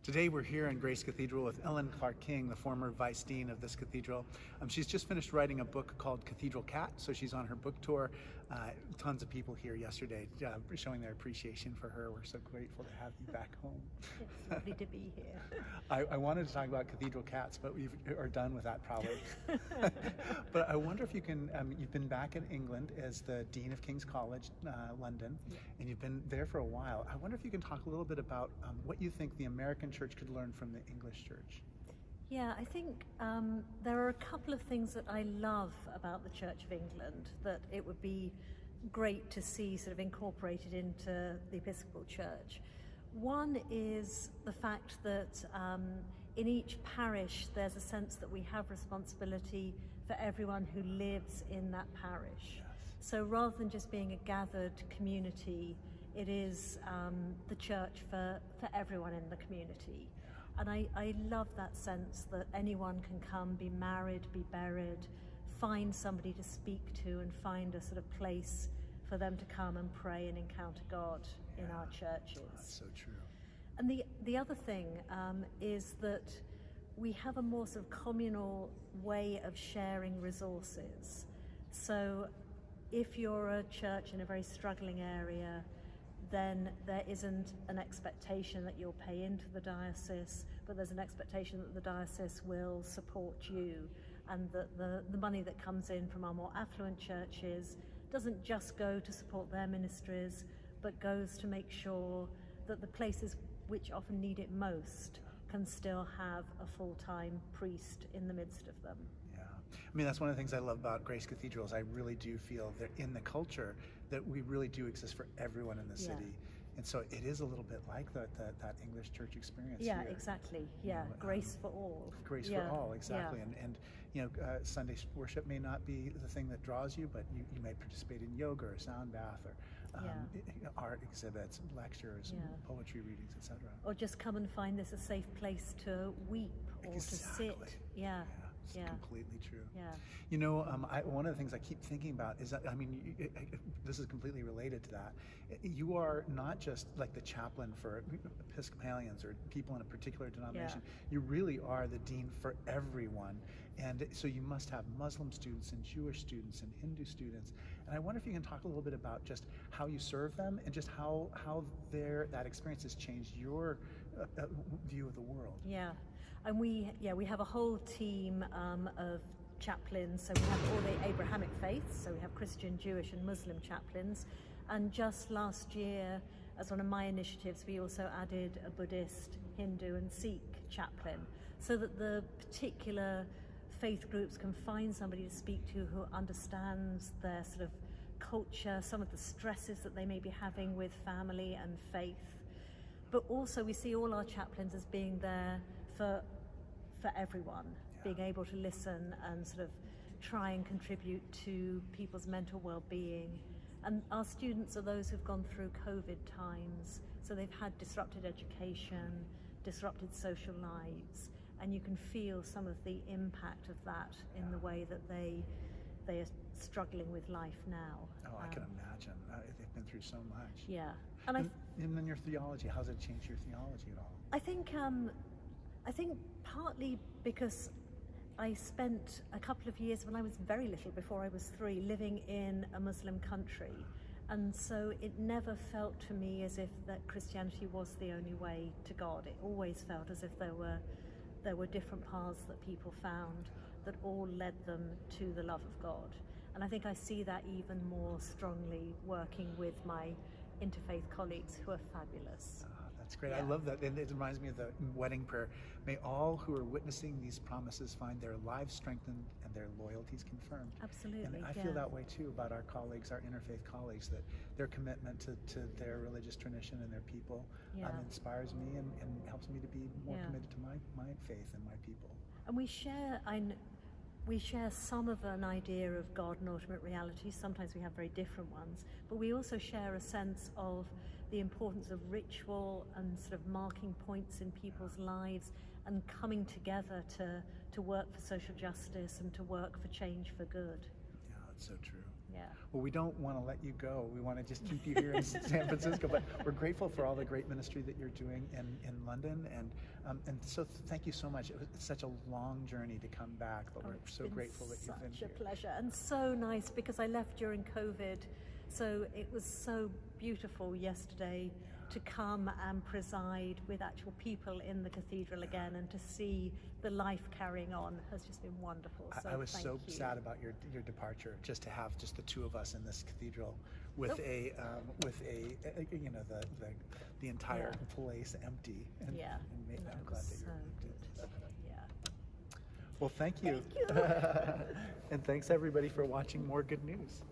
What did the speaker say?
Today we're here in Grace Cathedral with Ellen Clark King, the former vice dean of this cathedral. She's just finished writing a book called Cathedral Cat, so she's on her book tour. Tons of people here yesterday showing their appreciation for her. We're so grateful to have you back home. It's lovely to be here. I wanted to talk about Cathedral Cats, but we are done with that probably. But I wonder if you can, you've been back in England as the Dean of King's College, London, and you've been there for a while. I wonder if you can talk a little bit about what you think the American church could learn from the English church. Yeah, I think there are a couple of things that I love about the Church of England that it would be great to see sort of incorporated into the Episcopal Church. One is the fact that in each parish there's a sense that we have responsibility for everyone who lives in that parish. Yes. So rather than just being a gathered community, it is the church for everyone in the community. And I love that sense that anyone can come, be married, be buried, find somebody to speak to and find a sort of place for them to come and pray and encounter God in our churches. That's so true. And the other thing is that we have a more sort of communal way of sharing resources. So if you're a church in a very struggling area, then there isn't an expectation that you'll pay into the diocese, but there's an expectation that the diocese will support you, and that the money that comes in from our more affluent churches doesn't just go to support their ministries, but goes to make sure that the places which often need it most can still have a full-time priest in the midst of them. Yeah, I mean, that's one of the things I love about Grace Cathedral is I really do feel that in the culture that we really do exist for everyone in the city. And so it is a little bit like that English church experience. Yeah, here. Exactly. Yeah, grace for all. Grace for all, exactly. Yeah. And you know, Sunday worship may not be the thing that draws you, but you may participate in yoga or sound bath or art exhibits, lectures, poetry readings, etc. Or just come and find this a safe place to weep or to sit. Yeah. It's completely true. Yeah. You know, one of the things I keep thinking about is that, I mean, this is completely related to that. You are not just like the chaplain for Episcopalians or people in a particular denomination. You really are the dean for everyone. And so you must have Muslim students and Jewish students and Hindu students. And I wonder if you can talk a little bit about just how you serve them and just how that experience has changed your view of the world. Yeah. And we have a whole team of chaplains. So we have all the Abrahamic faiths, so we have Christian, Jewish and Muslim chaplains. And just last year, as one of my initiatives, we also added a Buddhist, Hindu and Sikh chaplain, so that the particular faith groups can find somebody to speak to who understands their sort of culture, some of the stresses that they may be having with family and faith. But also we see all our chaplains as being there for everyone, being able to listen and sort of try and contribute to people's mental well-being. And our students are those who've gone through COVID times, so they've had disrupted education, disrupted social lives, and you can feel some of the impact of that in the way that they are struggling with life now. Oh, I can imagine. They've been through so much. Yeah. And then your theology, how's it changed your theology at all? I think partly because I spent a couple of years when I was very little, before I was 3, living in a Muslim country. And so it never felt to me as if that Christianity was the only way to God. It always felt as if there were different paths that people found that all led them to the love of God. And I think I see that even more strongly working with my interfaith colleagues who are fabulous. That's great. I love that. And it reminds me of the wedding prayer. May all who are witnessing these promises find their lives strengthened and their loyalties confirmed. Absolutely. And I feel that way too about our colleagues, our interfaith colleagues, that their commitment to their religious tradition and their people inspires me and helps me to be more committed to my faith and my people. And we share some of an idea of God and ultimate reality. Sometimes we have very different ones, but we also share a sense of the importance of ritual and sort of marking points in people's lives and coming together to work for social justice and to work for change for good. Yeah, that's so true. Yeah. Well, we don't want to let you go. We want to just keep you here in San Francisco, but we're grateful for all the great ministry that you're doing in London, and And so thank you so much. It's such a long journey to come back, but we're It's so been grateful that you've been here. Such a pleasure, and so nice, because I left during COVID, so it was so beautiful yesterday to come and preside with actual people in the cathedral again, and to see the life carrying on has just been wonderful. So I was thank so you. sad about your departure, just to have just the two of us in this cathedral with Nope. you know, the entire place empty. And, Yeah, and no, I'm it glad was that so you did. good. Yeah. Well, thank you. Thank you. And thanks everybody for watching More Good News.